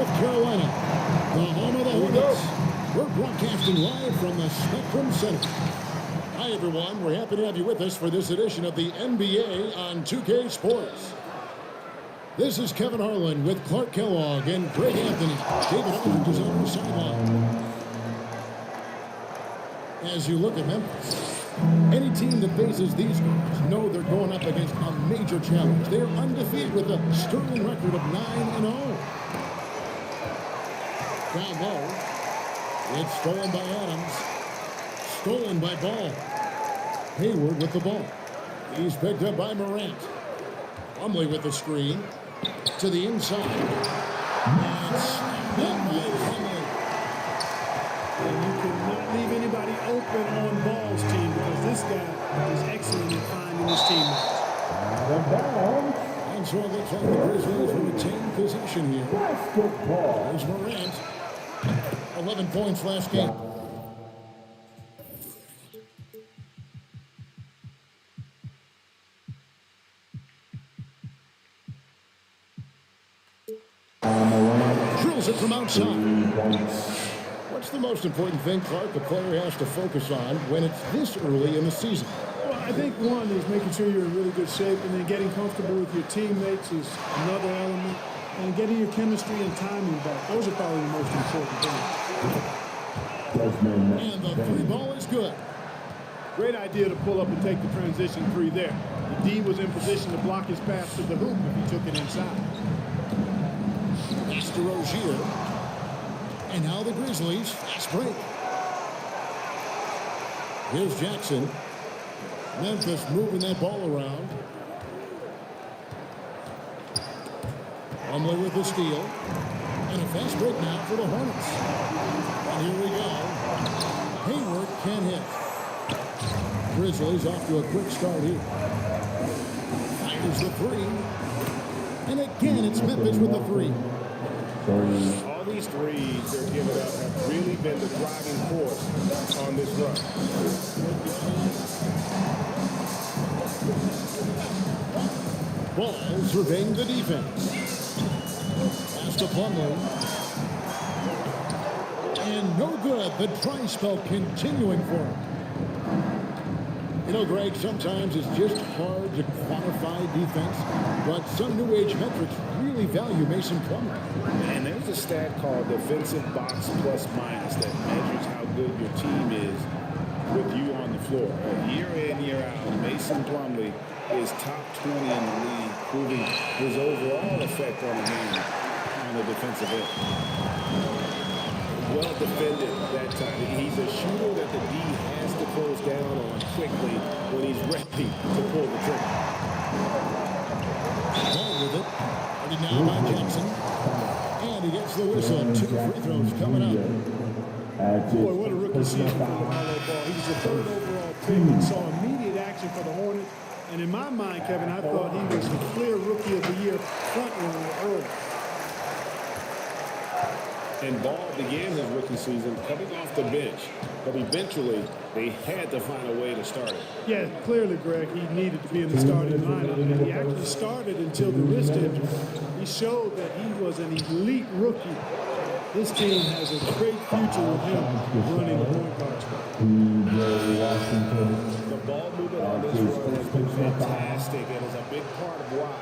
North Carolina, the home of the Hornets. We're broadcasting live from the Spectrum Center. Hi, everyone. We're happy to have you with us for this edition of the NBA on 2K Sports. This is Kevin Harlan with Clark Kellogg and Greg Anthony. David Aldridge is on the sideline. As you look at Memphis, any team that faces these guys know they're going up against a major challenge. They're undefeated with a sterling record of 9-0. Down low. It's stolen by Adams. Stolen by Ball. Hayward with the ball. He's picked up by Morant. Plumlee with the screen. To the inside. And snapped up by Plumlee. And you cannot leave anybody open on Ball's team because this guy is excellent at finding his teammates. And so it looks like the Grizzlies will retain possession here. There's Morant. 11 points last game. Drills it from outside. What's the most important thing, Clark, a player has to focus on when it's this early in the season? Well, I think one is making sure you're in really good shape, and then getting comfortable with your teammates is another element, and getting your chemistry and timing back. Those are probably the most important things. And the three ball is good. Great idea to pull up and take the transition three there. The D was in position to block his pass to the hoop if he took it inside. Pass to Rozier. And now the Grizzlies fast break. Here's Jackson. Memphis moving that ball around. Plumlee with the steal. And a fast break now for the Hornets. And here we go. Hayward can hit. Grizzlies off to a quick start here. Fires the three. And again, it's Memphis with the three. All these threes they're giving up have really been the driving force on this run. Ball surveying the defense. Pass to Plumlee. And no good. The try spell continuing for him. You know, Greg, sometimes it's just hard to quantify defense, but some new age metrics really value Mason Plumlee. And there's a stat called defensive box plus minus that measures how good your team is with you on the floor. Year in, year out, Mason Plumlee is top 20 in the league, proving his overall effect on the game on the defensive end. Well defended that time. He's a shooter that the D has to close down on quickly when he's ready to pull the trigger. Ball with it. Ready now by Jackson. And he gets the whistle. 2 free throws coming up. Boy, what a rookie season for LaMelo Ball. He was the 3rd overall pick and saw immediate action for the Hornets. And in my mind, Kevin, I thought he was the clear rookie of the year front runner early. And Ball began his rookie season coming off the bench, but eventually they had to find a way to start it. Yeah, clearly, Greg, he needed to be in the starting lineup, and he actually started until the wrist injury. He showed that he was an elite rookie. This team has a great future with him running the point guard spot. The ball movement on this run has been fantastic, and is a big part of why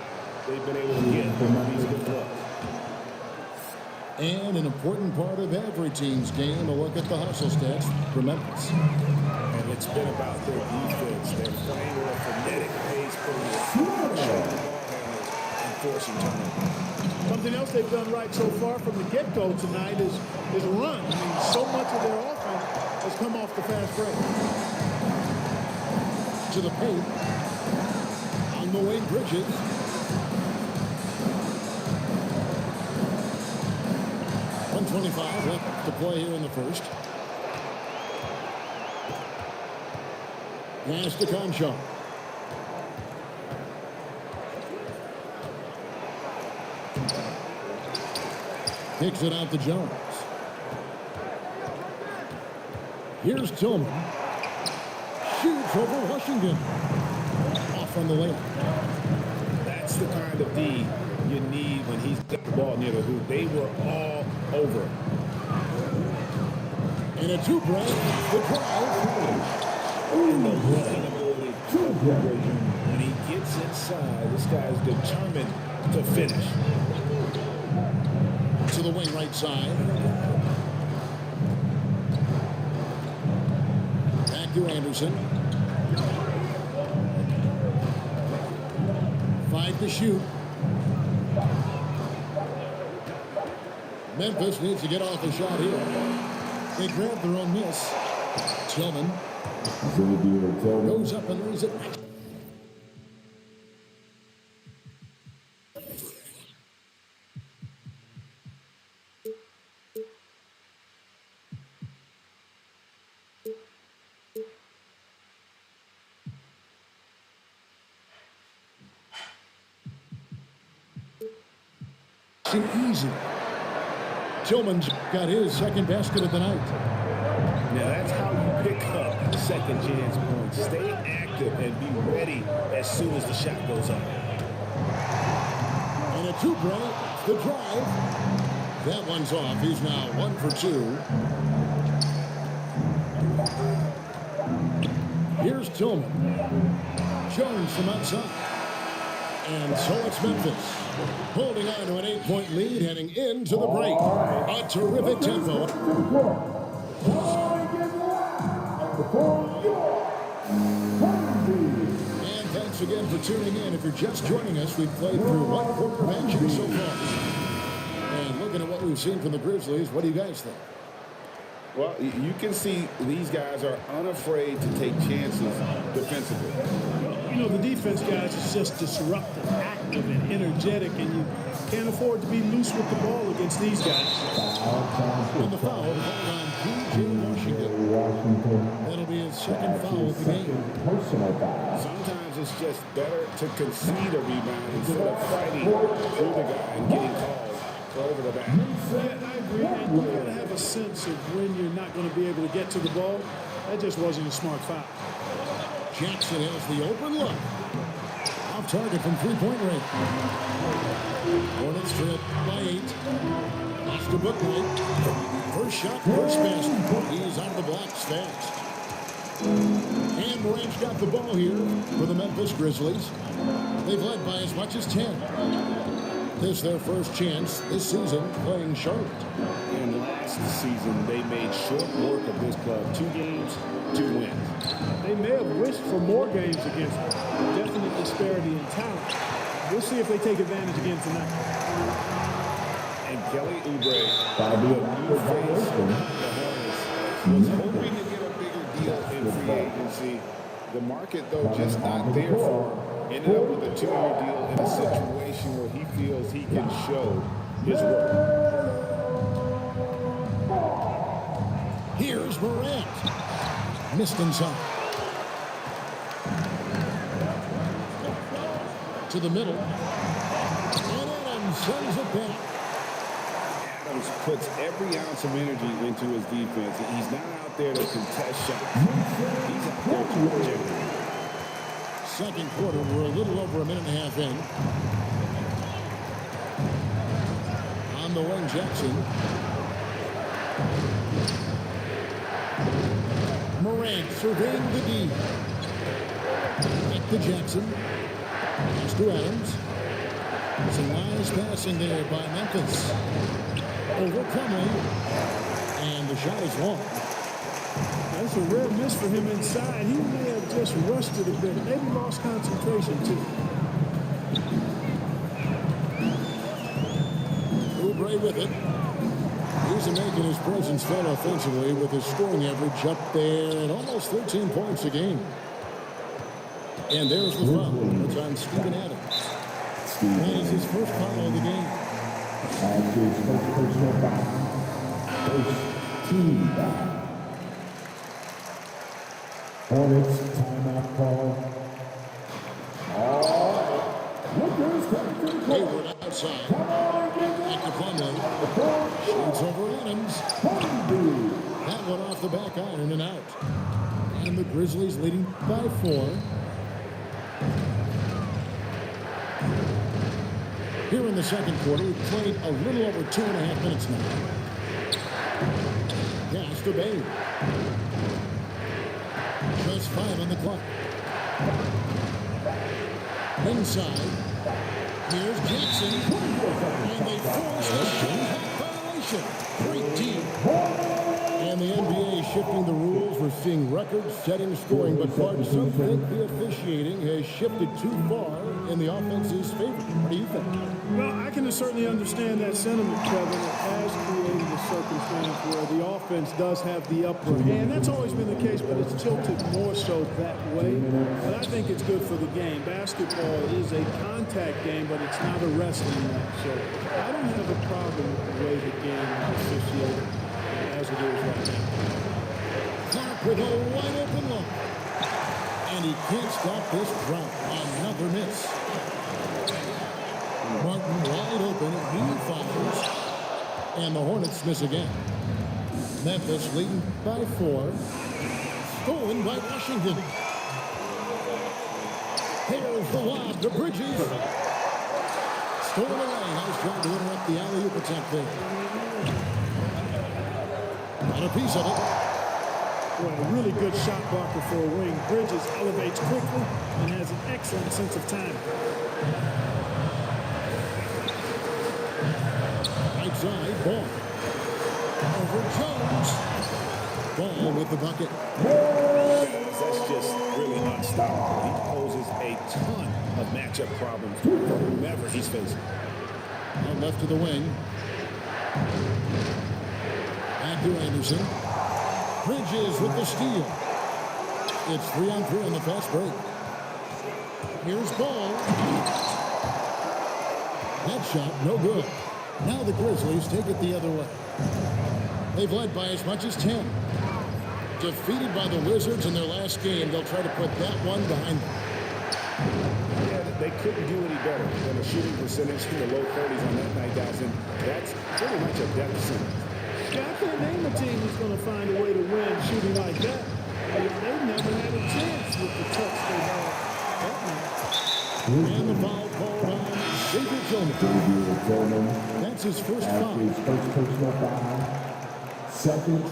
they've been able to get these good looks. And an important part of every team's game, a look at the hustle stats for Memphis. And it's been about their defense. They're playing at a frenetic pace, putting the ball handlers and forcing turnovers. Something else they've done right so far from the get-go tonight is run. I mean, so much of their offense has come off the fast break. To the paint. On the way, Bridges. 125 left to play here in the first. Pass to Conchar. Kicks it out to Jones. Here's Tillman. Shoots over Washington. Off on the lane. That's the kind of D you need when he's got the ball near the hoop. They were all over. In a two-break, the drive. And the running ability of Hooper, when he gets inside, this guy is determined to finish. To the wing right side. Back to Anderson. 5 to shoot. Memphis needs to get off a shot here. They grab their own miss. Tillman goes up and lays it. Easy. Tillman's got his second basket of the night. Now that's how you pick up second chance points. Stay active and be ready as soon as the shot goes up. And a two-break, the drive. That one's off. He's now 1 for 2. Here's Tillman. Jones from outside. And so it's Memphis, holding on to an 8-point lead, heading into the break. A terrific tempo. And thanks again for tuning in. If you're just joining us, we've played through one quarter of action so far. And looking at what we've seen from the Grizzlies, what do you guys think? Well, you can see these guys are unafraid to take chances defensively. You know, the defense, guys, is just disruptive, active, and energetic, and you can't afford to be loose with the ball against these guys. And the foul on P.J. Washington. That'll be his second foul of the game. Sometimes it's just better to concede a rebound instead of fighting through the guy and getting calls over the back. Yeah, I agree. And you got to have a sense of when you're not going to be able to get to the ball. That just wasn't a smart foul. Jackson has the open look. Off target from three-point range. Hornets trail by 8. Off to Booknight. First shot, first basket. He's out of the blocks fast. And Morant's got the ball here for the Memphis Grizzlies. They've led by as much as 10. This is their first chance this season playing Charlotte. And last season, they made short work of this club. 2 games, 2 wins. They may have wished for more games against them. Definite disparity in talent. We'll see if they take advantage again tonight. And Kelly Oubre, the new face of the Hornets, was hoping to get a bigger deal in free agency. The market, though, just not there for him. Ended up with a 2-year deal in a situation where he feels he can show his work. Here's Morant. Missed inside. To the middle. And Adams sends it back. Adams puts every ounce of energy into his defense. He's not out there to contest shots. He's out there to protect. Second quarter, we're a little over a minute and a half in. On the wing, Jackson. Morant surveying the D. Back to Jackson. Pass to Adams. Some nice passing there by Memphis. Over Plumlee. And the shot is long. That's a rare miss for him inside. He may have just rushed it a bit. Maybe lost concentration, too. Oubre with it. He's making his presence felt offensively with his scoring average up there at almost 13 points a game. And there's the foul. It's on Steven Adams. That is his first foul of the game. First team foul. Hornets timeout call. Hayward outside. Back to Plumlee. Shoots over Adams. That one off the back iron and out. And the Grizzlies leading by 4. Here in the second quarter, we've played a little over 2.5 minutes now. Pass to Bain. Just 5 on the clock. Inside. Here's Jackson. And they force a shot violation. Great team. And the NBA is shifting the rules. We're seeing record-setting scoring, but Clark, some think the officiating has shifted too far in the offense's favor. What do you think? Well, I can certainly understand that sentiment, Kevin. It has created a circumstance where the offense does have the upper hand. That's always been the case, but it's tilted more so that way. But I think it's good for the game. Basketball is a contact game, but it's not a wrestling match. So I don't have a problem with the way the game is officiated as it is right now. Clark with a wide open look. And he can't stop this drought. Another miss. Martin wide open. He fires. And the Hornets miss again. Memphis leading by 4. Stolen by Washington. Here's the lob to Bridges. Stolen away. Nice job to interrupt the alley-oop attempt there. Got a piece of it. Boy, a really good shot blocker for a wing. Bridges elevates quickly and has an excellent sense of timing. Right side, ball. Over Jones. Ball with the bucket. That's just really unstoppable. He poses a ton of matchup problems for whomever he's facing. Out left to the wing. Back to Anderson. Bridges with the steal. It's 3-on-3 on the fast break. Here's Ball. That shot, no good. Now the Grizzlies take it the other way. They've led by as much as 10. Defeated by the Wizards in their last game, they'll try to put that one behind them. Yeah, they couldn't do any better than a shooting percentage in the low 30s on that night, guys. And that's pretty much a death sentence. Yeah, I can't name a team that's going to find a way to win shooting like that. They never had a chance with the touch they had that night. And the foul called on Xavier Tillman. That's his first foul.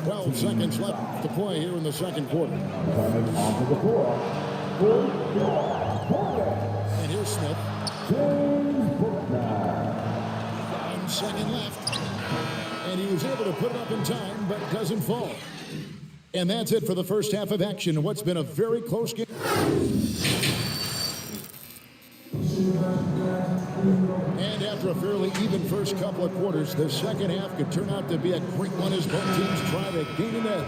12 seconds left to play here in the second quarter. Onto the floor. And here's Smith. 1 second left. And he was able to put it up in time, but doesn't fall. And that's it for the first half of action in what's been a very close game. And after a fairly even first couple of quarters, the second half could turn out to be a great one as both teams try to gain an edge.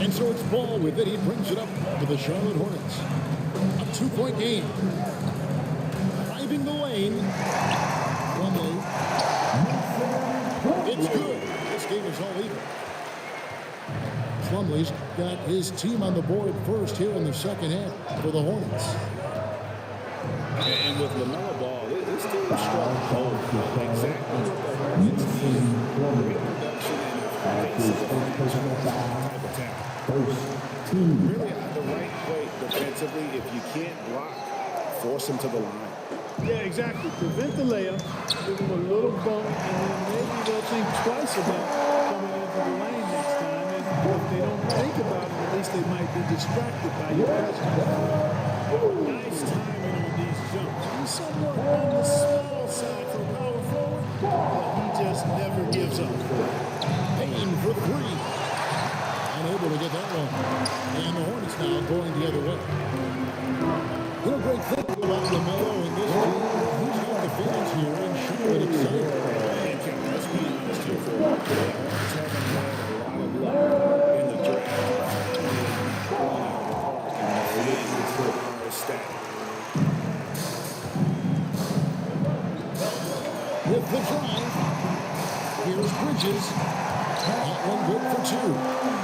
And so it's Ball with it. He brings it up to the Charlotte Hornets. A 2-point game. Driving the lane. Plumlee. It's good. This game is all even. Plumlee's got his team on the board first here in the second half for the Hornets. And with LaMelo Ball, this team is strong. Exactly what the Hornets need. Great production and type of talent. Really the right play defensively. If you can't block, force him to the line. Yeah, exactly. Prevent the layup, give them a little bump, and then maybe they'll think twice about coming into the lane next time. And if they don't think about it, at least they might be distracted by your basketball. Nice timing on these jumps. He's somewhat on the small side for power forward, but he just never gives up. Payne for 3. Unable to get that one. And the Hornets now going the other way. You know, great thing about LaMelo and this team, he's got the fans here and Charlotte excited. And Kevin, let's be honest here for a while. The Hornets haven't had a lot of luck in the draft. It is a stat. With the drive, here's Bridges. That one good for 2.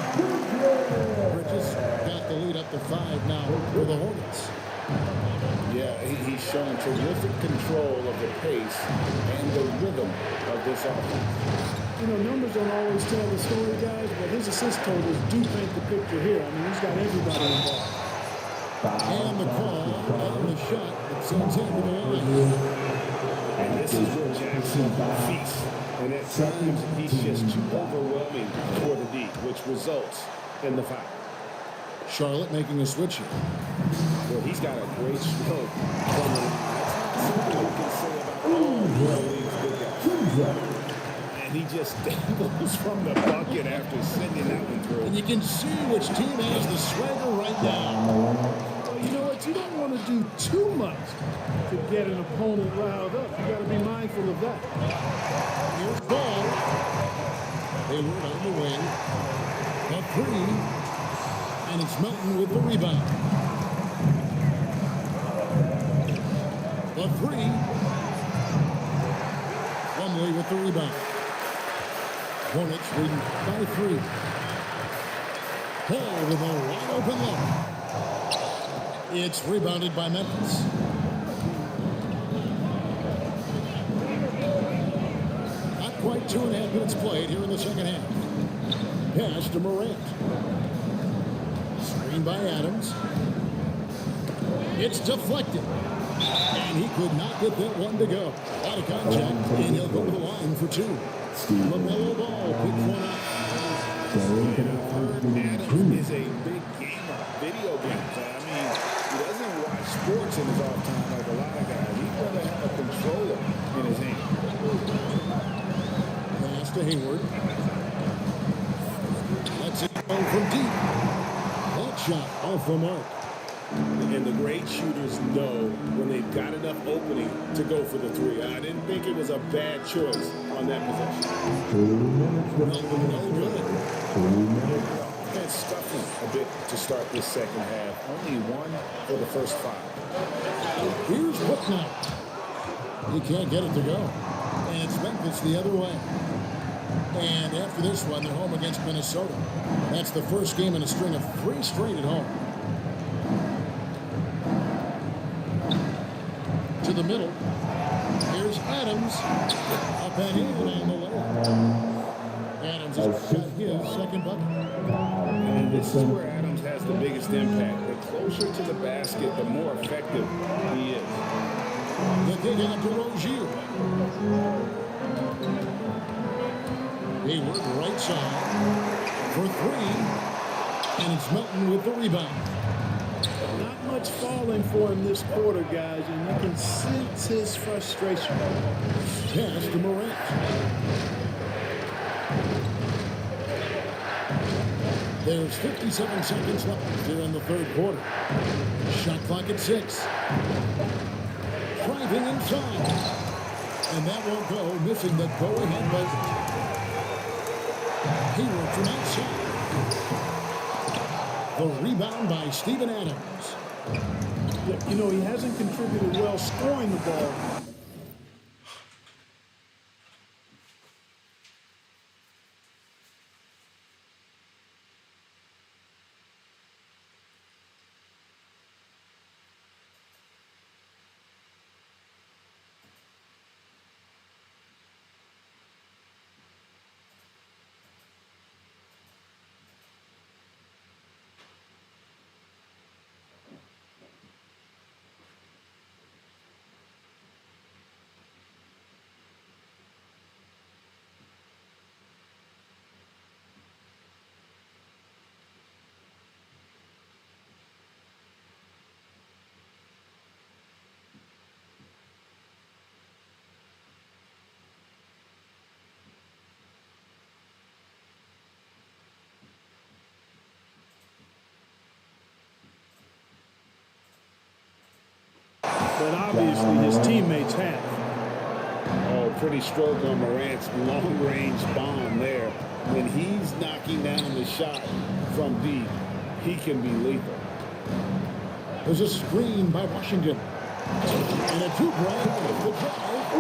Bridges got the lead up to 5 now for the Hornets. Yeah, he's shown terrific control of the pace and the rhythm of this offense. You know, numbers don't always tell the story, guys, but his assist totals do paint the picture here. I mean, he's got everybody involved. And the call on the shot that sends him to the line. And this is where Jackson feasts. And at times, he's just too overwhelming for the D, which results in the foul. Charlotte making a switch here. Well, he's got a great stroke from the line. That's not something we can say about all the league's good guys. And he just dangles from the bucket after sending that one through. And you can see which team has the swagger right now. Well, you know what? You don't want to do too much to get an opponent riled up. You got to be mindful of that. Here's ball. Hayward on the wing. A three. And it's Melton with the rebound. The three. Plumlee with the rebound. Hornets leading by 3. Hall with a wide open look. It's rebounded by Memphis. Not quite 2.5 minutes played here in the second half. Pass to Morant. Screen by Adams. It's deflected. And he could not get that one to go. Out of contact, and he'll go to the line for 2. LaMelo Ball picks one up. Adams is a big gamer, video games. I mean, he doesn't watch sports in his off time like a lot of guys. He'd rather have a controller in his hand. Pass to Hayward. That's it from deep. That shot off the mark. And the great shooters know when they've got enough opening to go for the 3. I didn't think it was a bad choice on that possession. 2 minutes No good. 2 minutes. Been scuffling a bit to start this second half. Only 1 for the first 5. Here's Booknight. He can't get it to go. And it's Memphis the other way. And after this one, they're home against Minnesota. That's the first game in a string of 3 straight at home. To the middle. Here's Adams. Up and in on the layup. Adams has got his second bucket. And this is where Adams has the biggest impact. The closer to the basket, the more effective he is. The kick out to Rozier. Hayward right side for 3. And it's Melton with the rebound. Not much falling for him this quarter, guys, and you can sense his frustration. Pass to Morant. There's 57 seconds left here in the third quarter. Shot clock at 6. Driving inside. And that won't go, missing the go-ahead buzzer. Hayward from outside. The rebound by Steven Adams. You know, he hasn't contributed well scoring the ball. But obviously his teammates have. Oh, pretty stroke on Morant's long-range bomb there. When he's knocking down the shot from deep, he can be lethal. There's a screen by Washington. And a two-drag with the drive.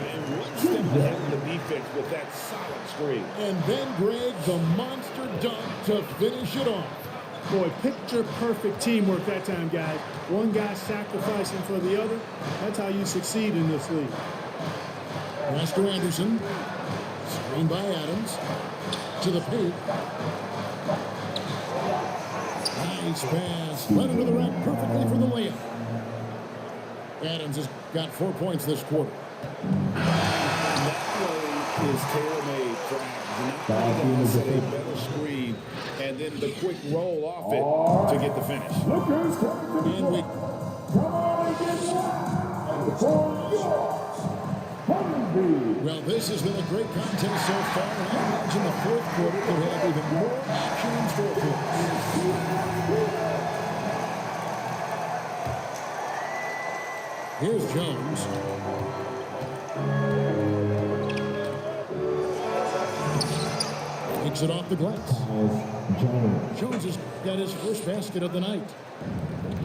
And one step ahead of the defense with that solid screen. And then Greg, the monster dunk to finish it off. Boy, picture-perfect teamwork that time, guys. One guy sacrificing for the other. That's how you succeed in this league. Master Anderson. Screen by Adams. To the paint. Nice pass. Right under the rack perfectly for the layup. Adams has got 4 points this quarter. That play is tailor-made for Adams. Not only a better screen, and then the quick roll off it to get the finish. And we well, this has been a great contest so far, and I imagine the fourth quarter could have even more action in store for us. Here's Jones. Takes it off the glass. Jones has got his first basket of the night.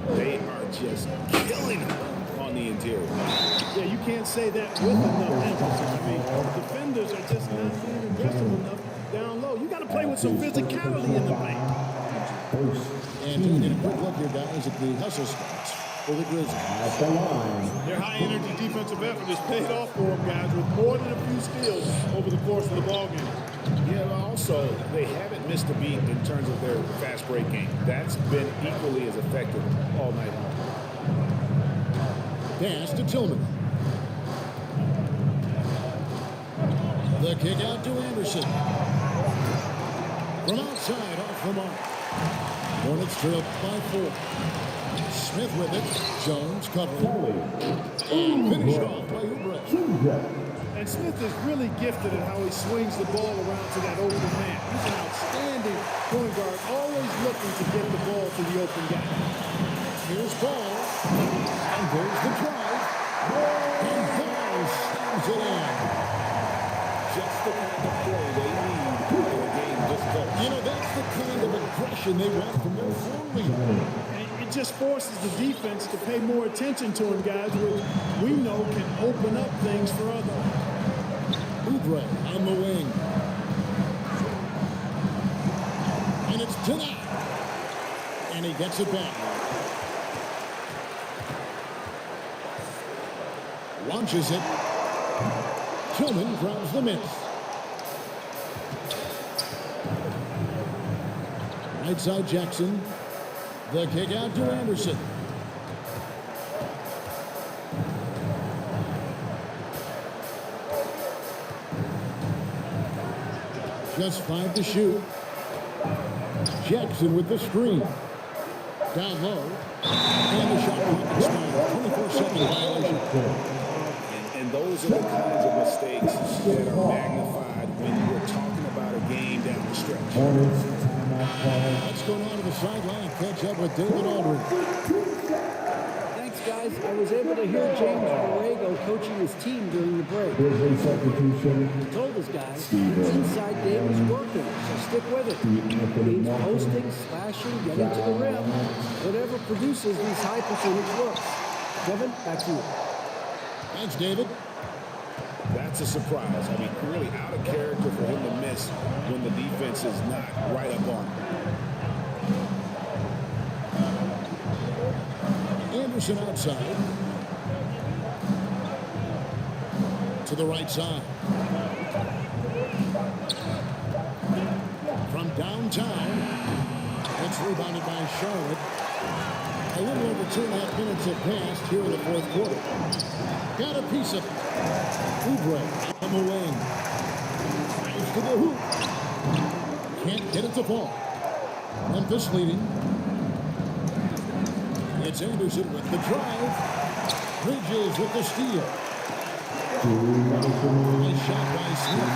They are just killing him on the interior. Yeah, you can't say that with enough emphasis. I mean, defenders are just not being aggressive enough down low. You got to play with some physicality in the paint. And taking a quick look here, guys, at the hustle spots for the Grizzlies. Their high-energy defensive effort has paid off for them, guys, with more than a few steals over the course of the ballgame. Yeah, but also, they haven't missed a beat in terms of their fast break game. That's been equally as effective all night long. Pass to Tillman. The kick out to Anderson. From outside, off the mark. Hornets trail by 4. Smith with it. Jones covering. And finished off by Oubre. And Smith is really gifted at how he swings the ball around to that open man. He's an outstanding point guard, always looking to get the ball to the open guy. Here's Paul. And there's the drive. And Paul slams it in. Just the kind of play they need to play a game this close. You know, that's the kind of aggression they want from their forward. And it just forces the defense to pay more attention to him, guys, which we know can open up things for others. Oubre on the wing. And it's denied. And he gets it back. Launches it. Tillman grabs the miss. Right side Jackson. The kick out to Anderson. Just 5 to shoot. Jackson with the screen. Down low. And the shot clock expired. 24-second violation. And those are the kinds of mistakes that are magnified when you're talking about a game down the stretch. Let's go down to the sideline and catch up with David Aldridge. Thanks, guys. I was able to hear James Borrego coaching his team during the break. He told his guys his inside game is working, so stick with it. It means posting, slashing, getting to the rim, whatever produces these high percentage looks. Kevin, back to you. Thanks, David. That's a surprise. I mean, really out of character for him to miss when the defense is not right up on him. Anderson outside. To the right side. From downtown. It's rebounded by Charlotte. A little over 2.5 minutes have passed here in the fourth quarter. Got a piece of it. Oubre on the wing. Drives to the hoop. Can't get it to fall. Memphis leading. It's Anderson with the drive. Bridges with the steal. Nice shot by Smith.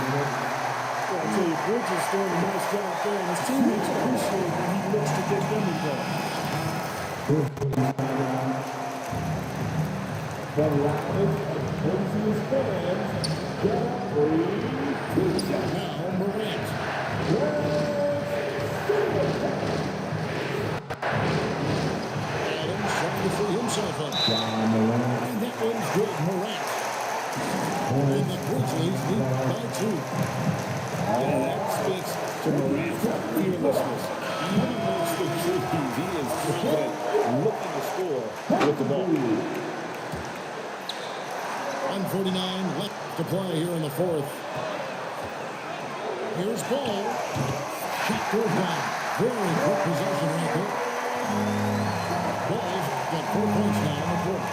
Well, I tell you, Bridges doing a nice job there, and his teammates appreciate when he looks to get them involved. Now Morant. Adams trying to free himself up. And that one's good. Morant. And the Grizzlies lead by 2. And that speaks to Morant's fearlessness. Even amongst the rookies, he is confident, looking to score with the ball. 1:49 left to play here in the fourth. Here's ball. Shot goes down. Very quick possession right there. Ball's got 4 points now in the fourth.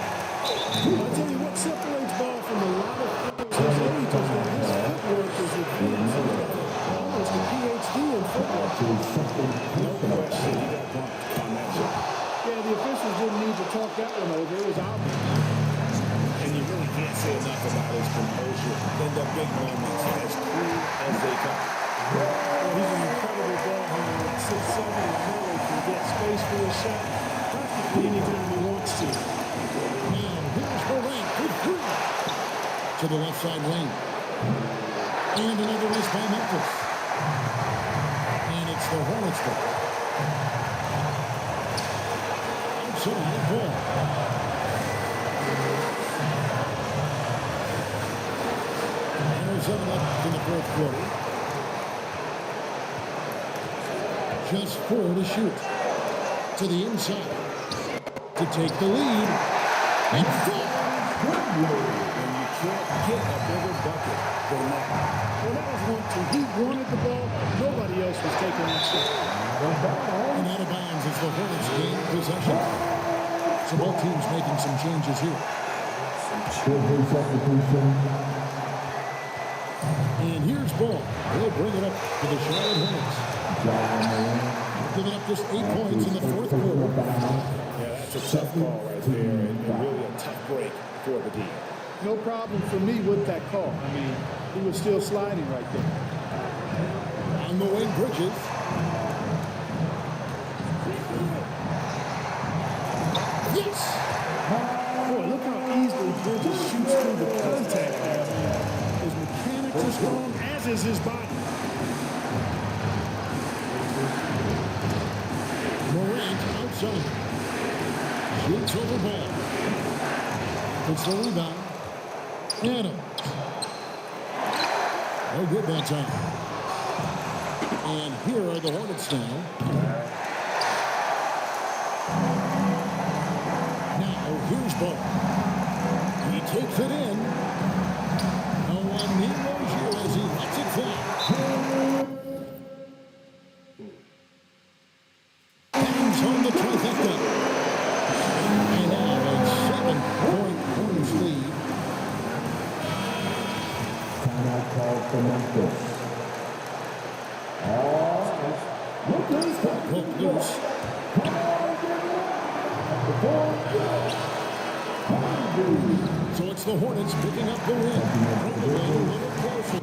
I'll tell you what separates Ball from a lot of players his age is that his footwork is advanced. He's got almost a PhD in footwork. No question, he got bumped on that shot. Yeah, the officials didn't need to talk that one over. It was obvious. And you really can't say enough about his composure in the big moments, as cool as they come. Well, he's an incredible ball handler at 6'7", and really can get space for a shot practically anytime he wants to. Now, here's Morant with 3. To the left side lane. And another miss by Memphis. And it's the Hornets' ball. Outside ball. And 7 up in the fourth quarter. Just 4 to shoot. To the inside. To take the lead. And four. And you can't get a bigger bucket than that. Well, that was 1-2. He wanted the ball. Nobody else was taking that shot. And out of bounds as the Hornets gain possession. So both teams making some changes here. And here's ball. They'll bring it up to the Charlotte Hornets. Giving up just 8 points in the fourth quarter. Yeah, that's a tough call right there, and really a tough break for the team. No problem for me with that call. I mean, he was still sliding right there. On the wing, Bridges. Yes! Boy, look how easily Bridges shoots through the contact there. I mean, his mechanics are strong, as is his body. Morant outside. Shoots over ball. It's the rebound. Adams. No good that time. And here are the Hornets now. Now here's ball. He takes it in. No one near Rozier as he lets it fly. Adams on the trifecta. And now a 7-point Hornets lead. Timeout call for Memphis. Broke loose. So it's the Hornets picking up the win. Probably a little closer.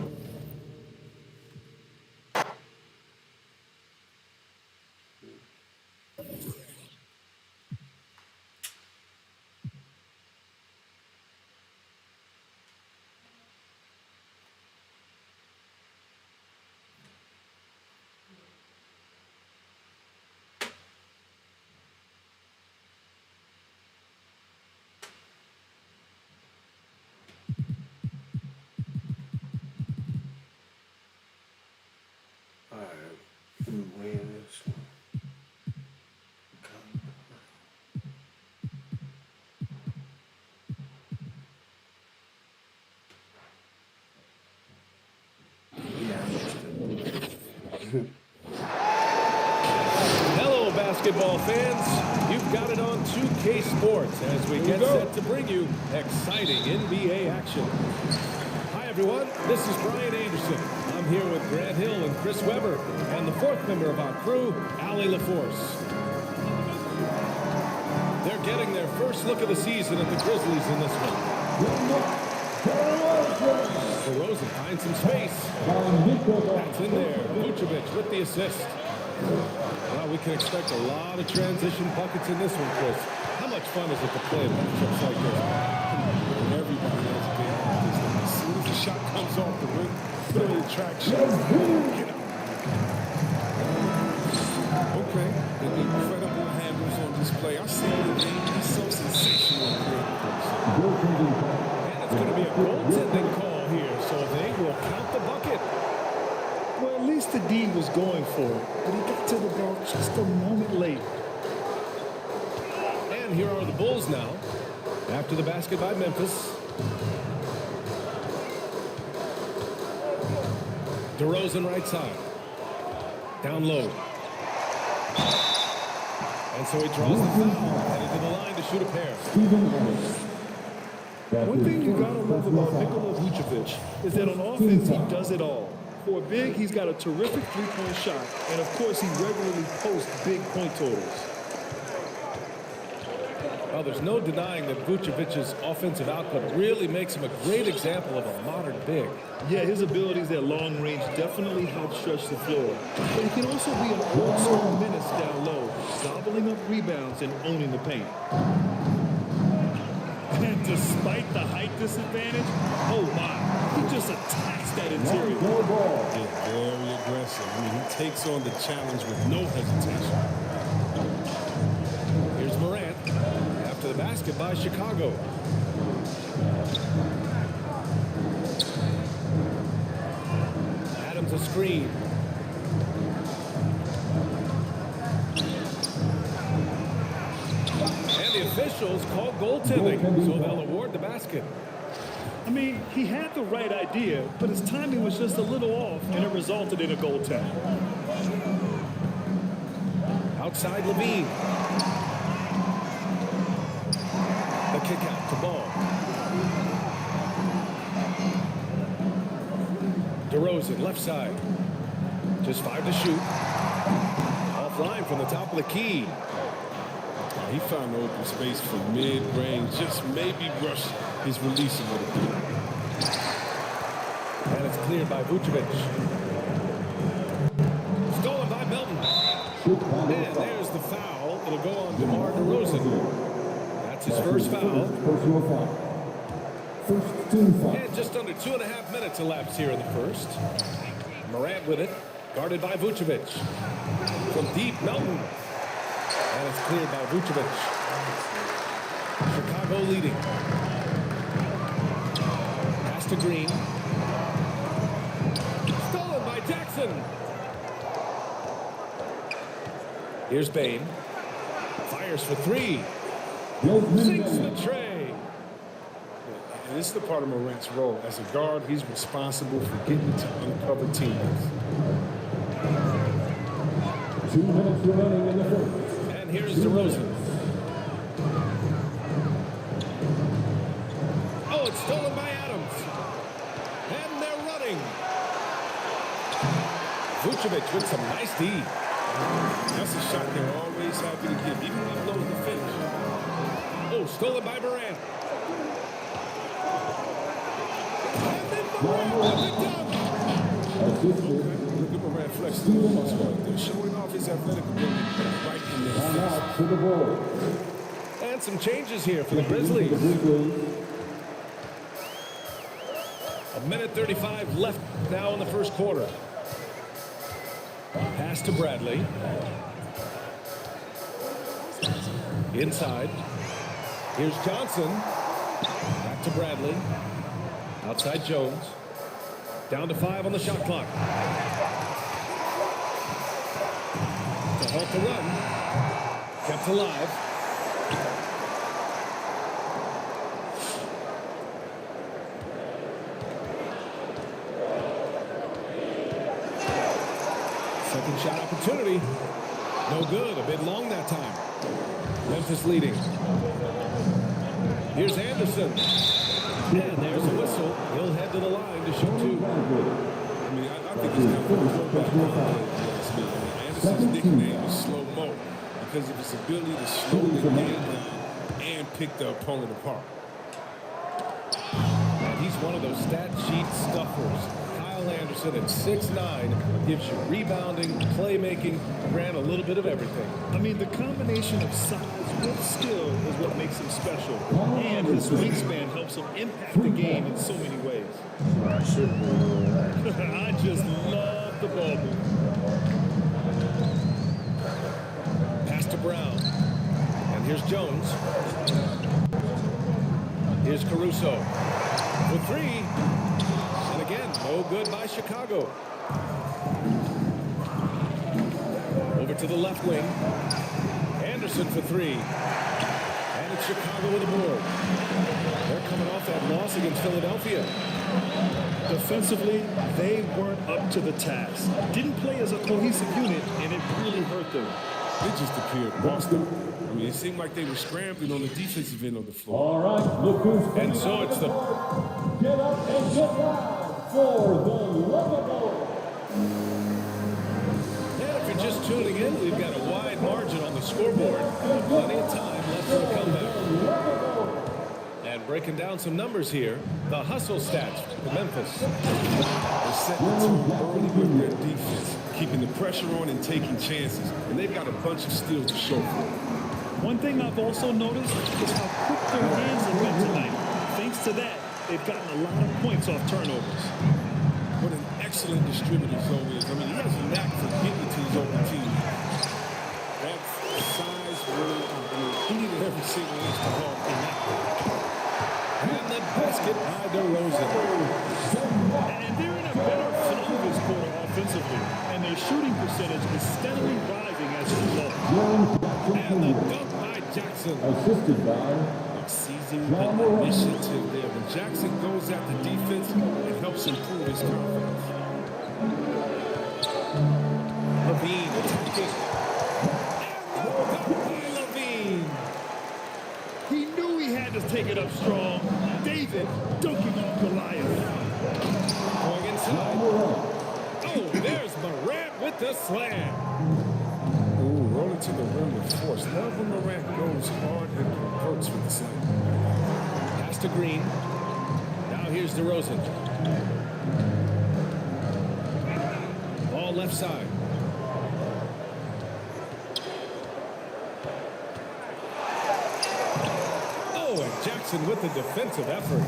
Hello, basketball fans. You've got it on 2K Sports as we get set to bring you exciting NBA action. Hi, everyone. This is Brian Anderson. I'm here with Grant Hill and Chris Webber and the fourth member of our crew, Allie LaForce. They're getting their first look of the season at the Grizzlies in this one. DeRozan finds some space. That's in there. Vucevic with the assist. Well, we can expect a lot of transition buckets in this one, Chris. How much fun is it to play matchups like this? Everybody has a game like this. As soon as the shot comes off the rim, put a little traction. Get up. Okay, the incredible handles on display. I see the game. He's so sensational and creative. And it's going to be a goaltending call here, so they will count the bucket. Well, at least the D was going for it, but he got to the ball just a moment late. And here are the Bulls now, after the basket by Memphis. DeRozan right side. Down low. And so he draws the foul. Headed to the line to shoot a pair. One thing you gotta love about Nikola Vucevic is that on offense he does it all. For a big, he's got a terrific three-point shot, and of course he regularly posts big point totals. Well, there's no denying that Vucevic's offensive output really makes him a great example of a modern big. Yeah, his abilities at long range definitely help stretch the floor. But he can also be an old-school menace down low, gobbling up rebounds and owning the paint. And despite the height disadvantage, oh my, he just attacks that interior. He's very aggressive. I mean, he takes on the challenge with no hesitation. Here's Morant after the basket by Chicago. Adams a screen. And the officials call goaltending, so they'll award the basket. I mean, he had the right idea, but his timing was just a little off, and it resulted in a goaltend. Outside Levine. The kick out to Ball. DeRozan left side. Just 5 to shoot. Offline from the top of the key. He found the open space for mid-range. Just maybe rush his release a little bit. And it's cleared by Vucevic. Stolen by Melton. And there's the foul. It'll go on DeMar DeRozan. That's his first foul. And just under 2.5 minutes elapsed here in the first. Morant with it. Guarded by Vucevic. From deep, Melton. And it's cleared by Vucevic. Chicago leading. Pass to Green. Stolen by Jackson. Here's Bane. Fires for 3. Sinks the tray. And this is the part of Morant's role. As a guard, he's responsible for getting to uncover teams. 2 minutes remaining in the first. And here's DeRozan. Oh, it's stolen by Adams. And they're running. Vucevic with some nice D. That's a shot they're always happy to give, even when he blows the finish. Oh, stolen by Morant. And then Morant with the dunk. Look at Morant flex the muscle right there, showing off his athletic ability right in their face. Out to the ball. And some changes here for the Grizzlies. A minute 35 left now in the first quarter. Pass to Bradley. Inside. Here's Johnson. Back to Bradley. Outside Jones. Down to 5 on the shot clock. To halt the run. Kept alive. Second shot opportunity. No good. A bit long that time. Memphis leading. Here's Anderson. And there's a whistle. He'll head to the line to shoot 2. I mean, I think he's got to Anderson's nickname is Slow Mo because of his ability to slow the game down and pick the opponent apart. And he's one of those stat sheet stuffers. Kyle Anderson at 6'9" gives you rebounding, playmaking, ran a little bit of everything. I mean, the combination of size with skill is what makes him special. And his wingspan helps him impact the game in so many ways. I just love the ball move. Pass to Brown. And here's Jones. Here's Caruso. For 3. And again, no good by Chicago. Over to the left wing. Anderson for 3. And it's Chicago with the board. They're coming coming off that loss against Philadelphia. Defensively, they weren't up to the task. Didn't play as a cohesive unit, and it really hurt them. They just appeared lost up. I mean, it seemed like they were scrambling on the defensive end of the floor. All right, look who's coming. And so it's the... Get up and get down for the lovable. And if you're just tuning in, we've got a wide margin on the scoreboard. Plenty of time left for the comeback. And breaking down some numbers here, the hustle stats for Memphis. They're setting the tone early with their defense, keeping the pressure on and taking chances. And they've got a bunch of steals to show for it. One thing I've also noticed is how quick their hands have been tonight. Thanks to that, they've gotten a lot of points off turnovers. What an excellent distributor Zoe is. I mean, he has a knack for getting to his open team. That's size, really. I mean, he needed every single inch to help in that one. And the basket by DeRozan. And they're in a better flow this quarter offensively, and their shooting percentage is steadily rising as a result. And the dunk by Jackson. Assisted by Seizing the initiative there. When Jackson goes at the defense, it helps improve his confidence. Levine attacking. And Levine. He knew he had to take it up strong. David dunking on Goliath. Going inside. Oh, there's Morant with the slam. Ooh, rolling to the rim with force. Love when Morant goes hard and converts with the slam. Pass to Green. Now here's DeRozan. Ball left side. Oh, and Jackson with the defensive effort.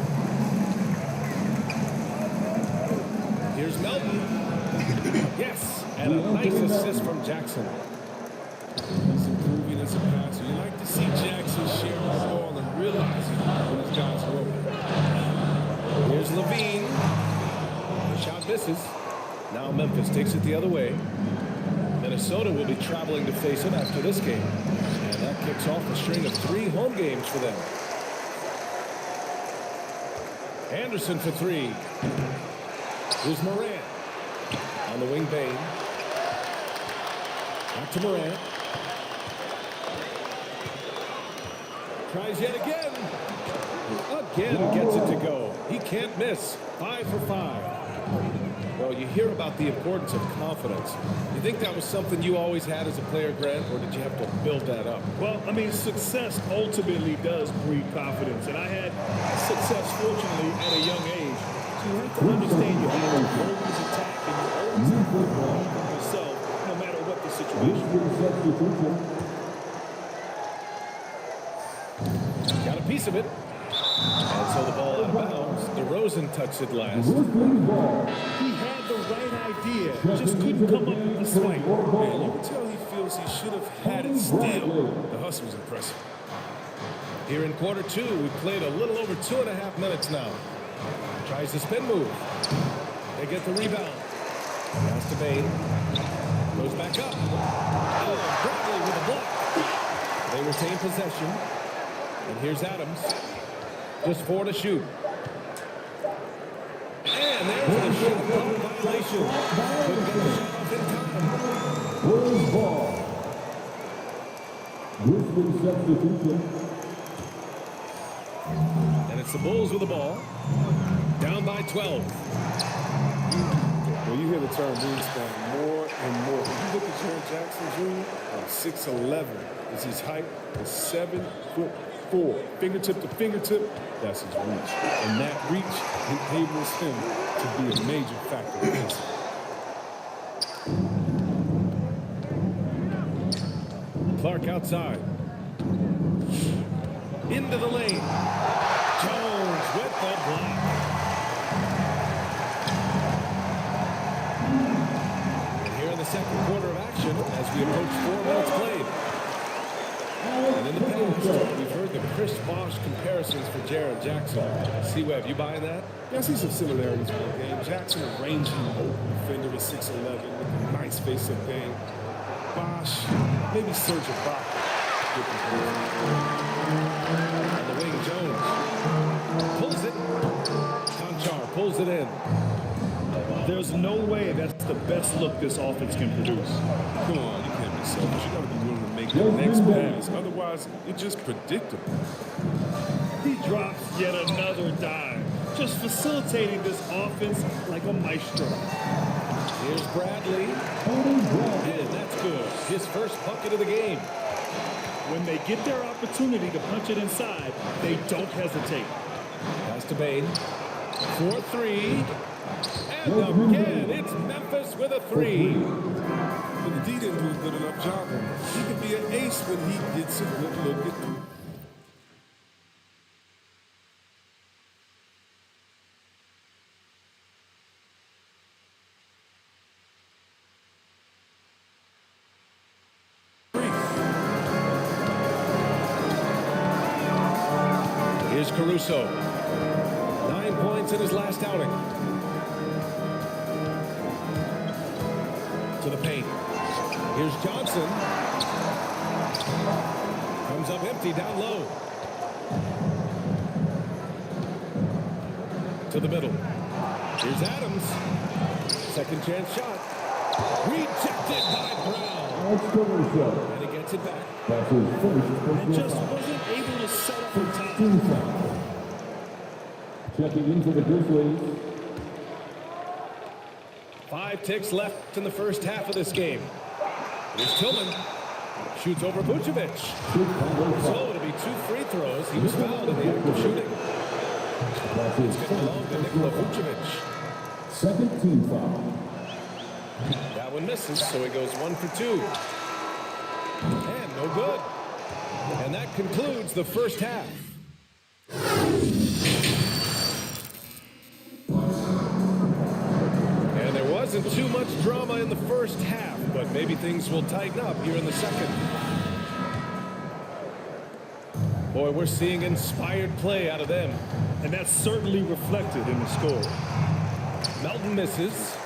Here's Melton. Yes, and a nice assist from Jackson. He's improving as a passer. You like to see Jackson share the ball and realizing when his guys are open. Here's Levine. The shot misses. Now Memphis takes it the other way. Minnesota will be traveling to face him after this game. And that kicks off a string of 3 home games for them. Anderson for 3. Here's Morant. On the wing, Bain. Back to Morant. Tries yet again. Again gets it to go. He can't miss. 5 for 5. Well, you hear about the importance of confidence. You think that was something you always had as a player, Grant, or did you have to build that up? Well, I mean, success ultimately does breed confidence, and I had success, fortunately, at a young age. So you have to understand you have to always attack, and you always have to believe in yourself, no matter what the situation. Got a piece of it. And so the ball out of bounds. DeRozan touched it last. He had the right idea, just couldn't come up with the swipe. Man, you can tell he feels he should have had it still. The hustle was impressive. Here in quarter 2, we played a little over 2.5 minutes now. Tries the spin move. They get the rebound. Pass to Bain. Goes back up. Oh, Bradley with a block. They retain possession. And here's Adams. Just 4 to shoot. And there's the shot clock violation. Couldn't get the shot off in time. Bulls ball. Grizzlies substitution. And it's the Bulls with the ball. Down by 12. When you hear the term wingspan more and more, when you look at Jaren Jackson Jr., 6'11" is his height, is 7'4". Fingertip to fingertip, that's his reach. And that reach enables him to be a major factor in this. Clark outside. Into the lane. Jones with the block. And here in the second quarter of action as we approach 4 minutes played. And in the past, we've heard the Chris Bosh comparisons for Jaren Jackson. C-Web, you buying that? Yeah, I see some similarities in the game. Jackson, a rangy open defender at 6'11", with a nice face-up game. Bosh, maybe Serge Ibaka. On the wing, Jones. Pulling it in. There's no way that's the best look this offense can produce. Come on, you can't be selfish. You got to be willing to make the next pass. Otherwise, it's just predictable. He drops yet another dime, just facilitating this offense like a maestro. Here's Bradley. And that's good. His first bucket of the game. When they get their opportunity to punch it inside, they don't hesitate. Pass to Bain. 4-3. And again, it's Memphis with a 3. But the D didn't do a good enough job on him. He can be an ace when he gets a good look at them. Here's Caruso. 9 points in his last outing. To the paint. Here's Johnson. Comes up empty down low. To the middle. Here's Adams. Second chance shot. Rejected by Brown. And he gets it back. And just wasn't able to set up in time. Checking into the Grizzlies. 5 ticks left in the first half of this game. Here's Tillman. Shoots over Vucevic. So it'll be 2 free throws. He was fouled in the act of shooting. It's going to belong to Nikola Vucevic. Second team foul. That one misses, so he goes 1 for 2. And no good. And that concludes the first half. And there wasn't too much drama in the first half, but maybe things will tighten up here in the second. Boy, we're seeing inspired play out of them. And that's certainly reflected in the score. Melton misses.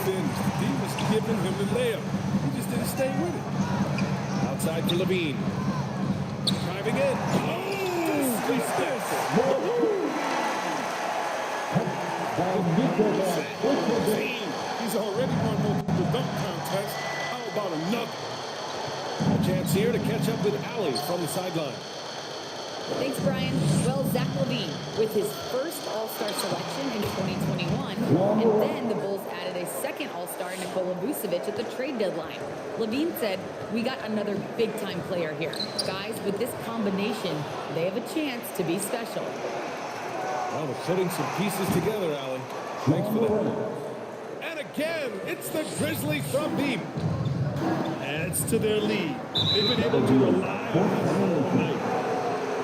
He was giving him the layup. He just didn't stay with it. Outside for Levine. Driving in. Oh! He steps He's already won multiple dunk contests. How about another? A chance here to catch up with Allie from the sideline. Thanks, Brian. Well, Zach LaVine with his first All-Star selection in 2021, and then the Bulls added a second All-Star, Nikola Vucevic, at the trade deadline. LaVine said, "We got another big-time player here. Guys, with this combination, they have a chance to be special." Well, they're putting some pieces together, Allen. Thanks for that. And again, it's the Grizzlies from deep. Adds to their lead. They've been able to rely on him all night.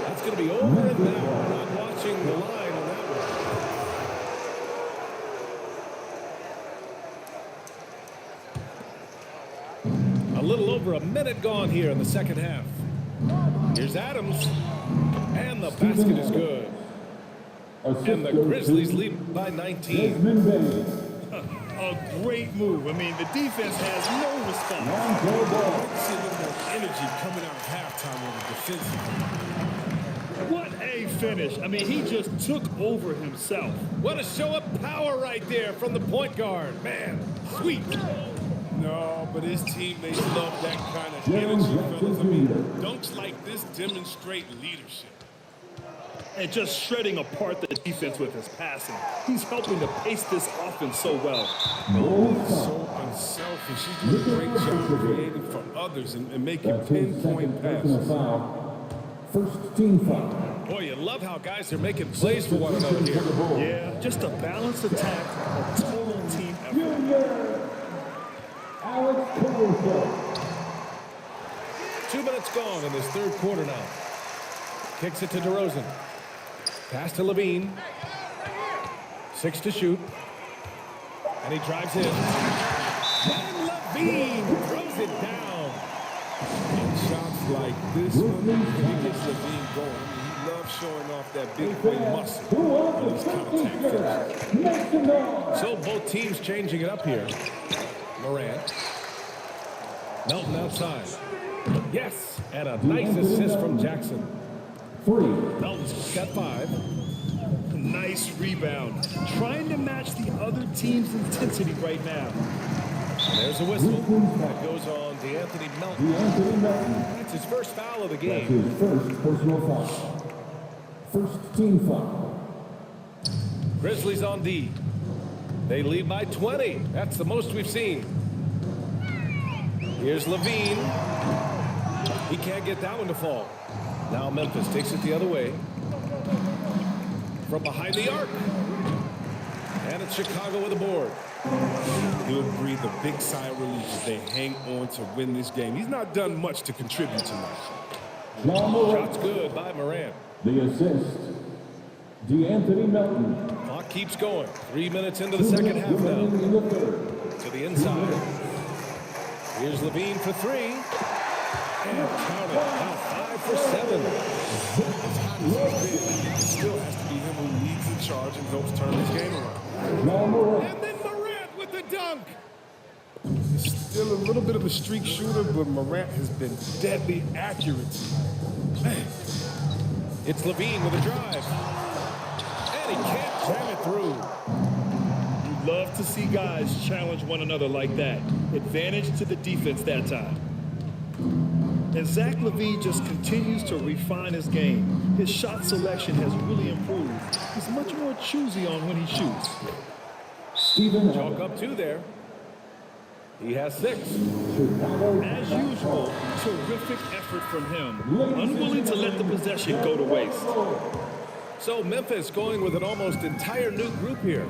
That's going to be over and now. We're not watching the line on that one. A little over a minute gone here in the second half. Here's Adams. And the basket is good. And the Grizzlies lead by 19. A great move. I mean, the defense has no response. See a little more energy coming out of halftime on the defensive. What a finish. I mean, he just took over himself. What a show of power right there from the point guard. Man, sweet. No, but his teammates love that kind of energy, fellas. I mean, dunks like this demonstrate leadership. And just shredding apart the defense with his passing. He's helping to pace this offense so well. So unselfish. He's doing a great job creating for others and making pinpoint passes. First team foul. Boy, you love how guys are making plays for one another here. Yeah, just a balanced attack, a total team effort. Alex Caruso. 2 minutes gone in this third quarter now. Kicks it to DeRozan. Pass to Levine. 6 to shoot. And he drives in. And Levine throws it down. And shots like this one, he gets Levine going. He loves showing off that big boy muscle on these contact finishes. So both teams changing it up here. Morant. Melton outside. Yes, and a nice assist from Jackson. 3. Melton's got 5. Nice rebound. Trying to match the other team's intensity right now. There's a whistle that goes on DeAnthony Melton. DeAnthony Melton. That's his first foul of the That's game. his first personal foul. First team foul. Grizzlies on D. They lead by 20. That's the most we've seen. Here's Levine. He can't get that one to fall. Now Memphis takes it the other way. From behind the arc. And it's Chicago with a board. He'll breathe a big sigh of relief as they hang on to win this game. He's not done much to contribute tonight. John Morant. Shot's good by Morant. The assist. DeAnthony Melton. Clock keeps going. 3 minutes into the second half now. In the third. To the inside. Here's Levine for 3. And count it. Now 5 for 7. As hot as he's been, it still has to be him who leads the charge and helps turn this game around. John Morant. And then Morant with the dunk. He's still a little bit of a streak shooter, but Morant has been deadly accurate. Man. It's Levine with a drive. And he can't jam it through. You love to see guys challenge one another like that. Advantage to the defense that time. And Zach LaVine just continues to refine his game. His shot selection has really improved. He's much more choosy on when he shoots. Stephen Chalk up 2 there. He has 6. As usual, terrific effort from him. Unwilling to let the possession go to waste. So Memphis going with an almost entire new group here.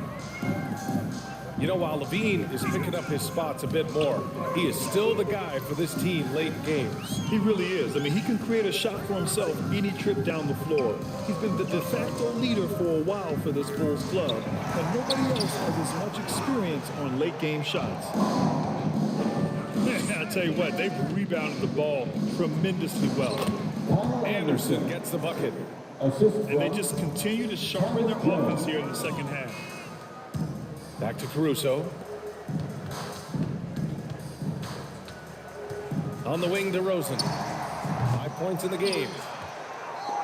You know, while Levine is picking up his spots a bit more, he is still the guy for this team late in games. He really is. I mean, he can create a shot for himself any trip down the floor. He's been the de facto leader for a while for this Bulls club, and nobody else has as much experience on late game shots. I tell you what, they've rebounded the ball tremendously well. Anderson gets the bucket. And they just continue to sharpen their offense here in the second half. Back to Caruso. On the wing, DeRozan. 5 points in the game.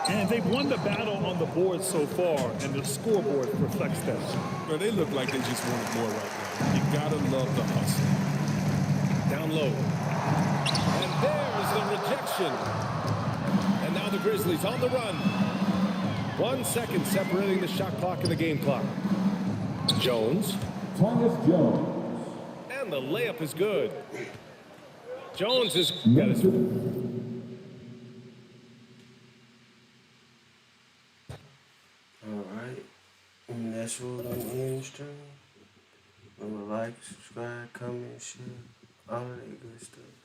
And they've won the battle on the board so far, and the scoreboard reflects that. Well, they look like they just wanted more right now. You gotta love the hustle. Down low. And there's the rejection. And now the Grizzlies on the run. 1 second separating the shot clock and the game clock. Jones. Thomas Jones. And the layup is good. Jones has got his... Alright. And that's what I'm in stream. Remember, like, subscribe, comment, share, all of that good stuff.